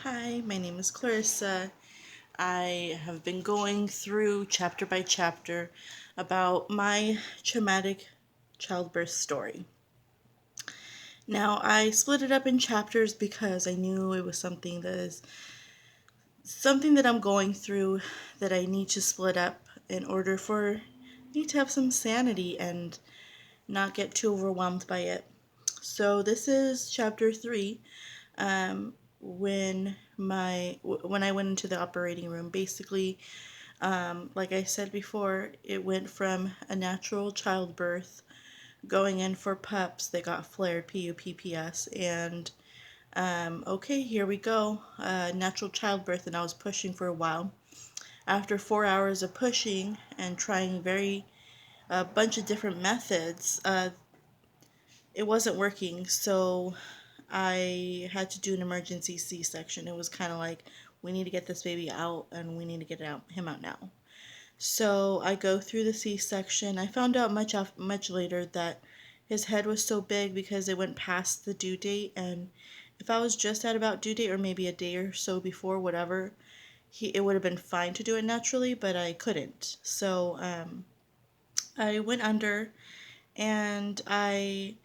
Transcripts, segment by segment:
Hi, my name is Clarissa. I have been going through chapter by chapter about my traumatic childbirth story. Now, I split it up in chapters because I knew it was something that I'm going through that I need to split up in order for me to have some sanity and not get too overwhelmed by it. So this is chapter 3. When I went into the operating room, basically, like I said before, it went from a natural childbirth going in for pups that got flared, P.U.P.P.S, and okay, here we go, natural childbirth, and I was pushing for a while. After 4 hours of pushing and trying a bunch of different methods, it wasn't working, so I had to do an emergency C-section. It was kind of like, we need to get this baby out and we need to get him out now. So I go through the C-section. I found out much later that his head was so big because it went past the due date, and if I was just at about due date or maybe a day or so before, whatever, it would have been fine to do it naturally, but I couldn't. So I went under and I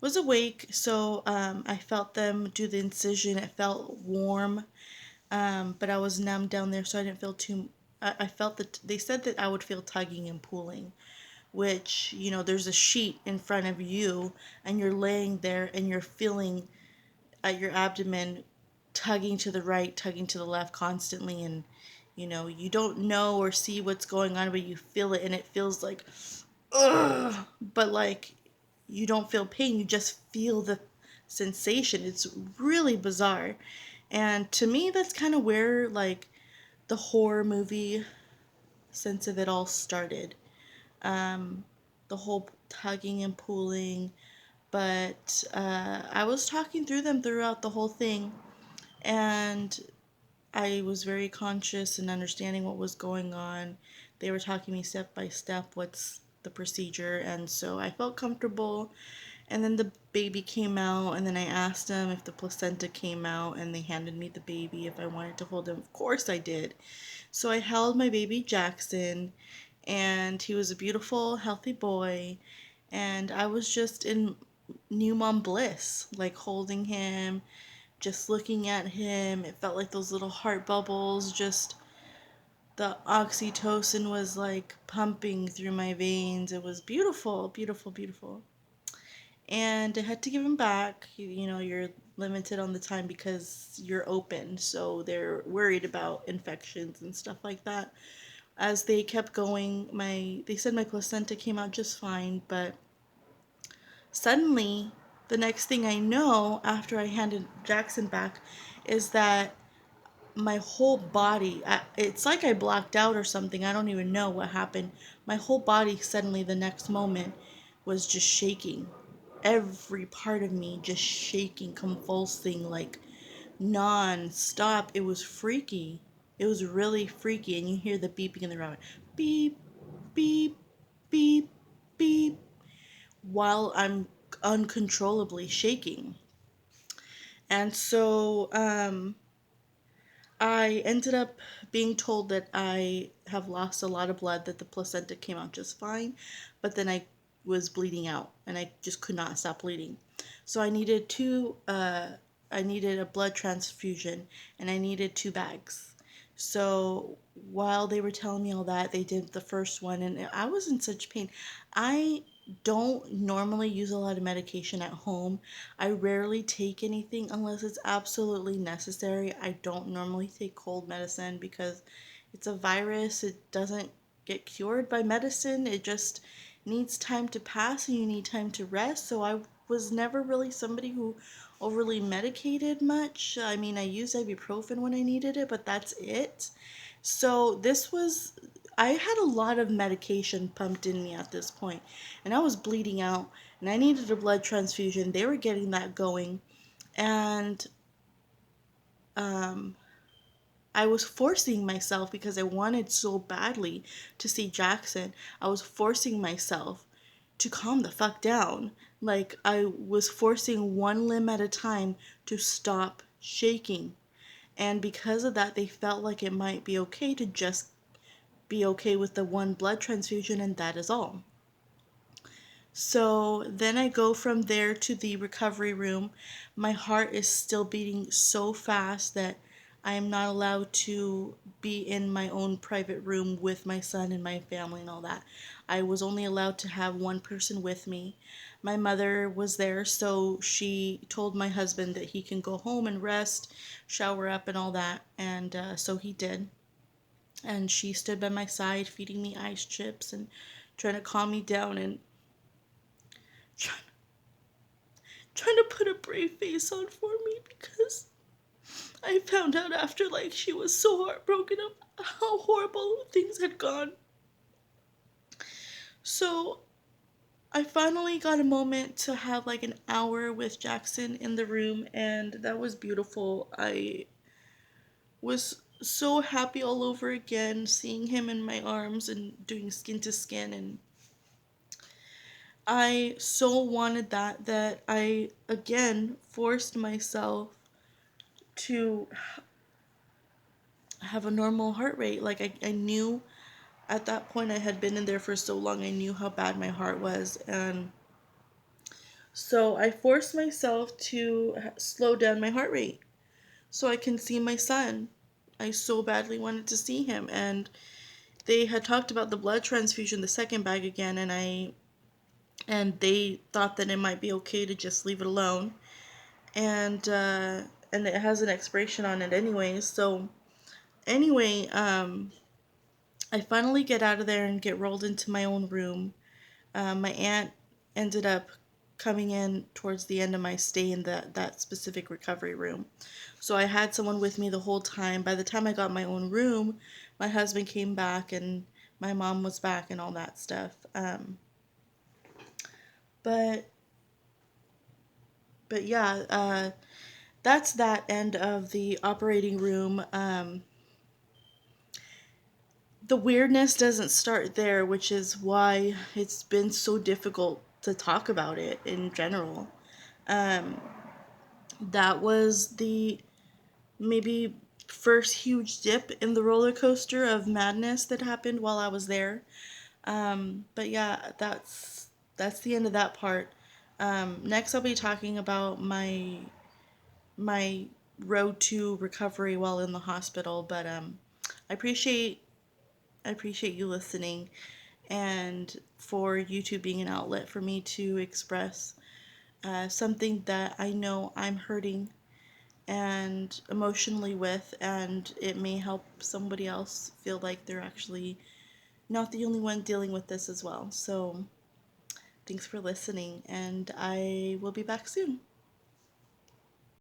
was awake, so I felt them do the incision. It felt warm, but I was numb down there, so I didn't feel too. I felt that they said that I would feel tugging and pulling, which, there's a sheet in front of you, and you're laying there, and you're feeling at your abdomen tugging to the right, tugging to the left constantly, and you don't know or see what's going on, but you feel it, and it feels like, ugh, but like you don't feel pain, you just feel the sensation. It's really bizarre. And to me, that's kind of where like the horror movie sense of it all started. Um, the whole tugging and pulling. But I was talking through them throughout the whole thing, and I was very conscious and understanding what was going on. They were talking me step by step what's the procedure, and so I felt comfortable. And then the baby came out, and then I asked them if the placenta came out, and they handed me the baby if I wanted to hold him. Of course I did. So I held my baby Jackson, and he was a beautiful, healthy boy, and I was just in new mom bliss, like holding him, just looking at him. It felt like those little heart bubbles, just the oxytocin was like pumping through my veins. It was beautiful, beautiful, beautiful. And I had to give him back. You're limited on the time because you're open, so they're worried about infections and stuff like that. As they kept going, they said my placenta came out just fine, but suddenly, the next thing I know, after I handed Jackson back, is that my whole body, it's like I blacked out or something. I don't even know what happened. My whole body suddenly the next moment was just shaking. Every part of me just shaking, convulsing, like non-stop. It was freaky. It was really freaky. And you hear the beeping in the room. Beep, beep, beep, beep, while I'm uncontrollably shaking. And so I ended up being told that I have lost a lot of blood, that the placenta came out just fine, but then I was bleeding out and I just could not stop bleeding. So I needed a blood transfusion, and I needed 2 bags. So while they were telling me all that, they did the first one, and I was in such pain. I don't normally use a lot of medication at home. I rarely take anything unless it's absolutely necessary. I don't normally take cold medicine because it's a virus. It doesn't get cured by medicine. It just needs time to pass, and you need time to rest. So I was never really somebody who overly medicated much. I mean, I used ibuprofen when I needed it, but that's it. So I had a lot of medication pumped in me at this point, and I was bleeding out, and I needed a blood transfusion. They were getting that going, and um, I was forcing myself because I wanted so badly to see Jackson. I was forcing myself to calm the fuck down. Like, I was forcing one limb at a time to stop shaking. And because of that, they felt like it might be okay to just be okay with the one blood transfusion, and that is all. So then I go from there to the recovery room. My heart is still beating so fast that I am not allowed to be in my own private room with my son and my family and all that. I was only allowed to have one person with me. My mother was there, so she told my husband that he can go home and rest, shower up, and all that. And so he did. And she stood by my side, feeding me ice chips and trying to calm me down and trying trying to put a brave face on for me, because I found out after, like, she was so heartbroken of how horrible things had gone. So I finally got a moment to have like an hour with Jackson in the room, and that was beautiful. I was so happy all over again, seeing him in my arms and doing skin to skin, and I so wanted that I again forced myself to have a normal heart rate. Like I knew at that point, I had been in there for so long, I knew how bad my heart was. And so I forced myself to slow down my heart rate so I can see my son. I so badly wanted to see him. And they had talked about the blood transfusion, the second bag again, and they thought that it might be okay to just leave it alone. And it has an expiration on it anyways. So anyway, I finally get out of there and get rolled into my own room. My aunt ended up coming in towards the end of my stay in that specific recovery room. So I had someone with me the whole time. By the time I got my own room, my husband came back and my mom was back and all that stuff. But but yeah, that's that end of the operating room. The weirdness doesn't start there, which is why it's been so difficult to talk about it in general. Um, that was the maybe first huge dip in the roller coaster of madness that happened while I was there. But yeah, that's the end of that part. Next, I'll be talking about my road to recovery while in the hospital. But I appreciate I appreciate you listening, and for YouTube being an outlet for me to express something that I know I'm hurting and emotionally with, and it may help somebody else feel like they're actually not the only one dealing with this as well. So, thanks for listening, and I will be back soon.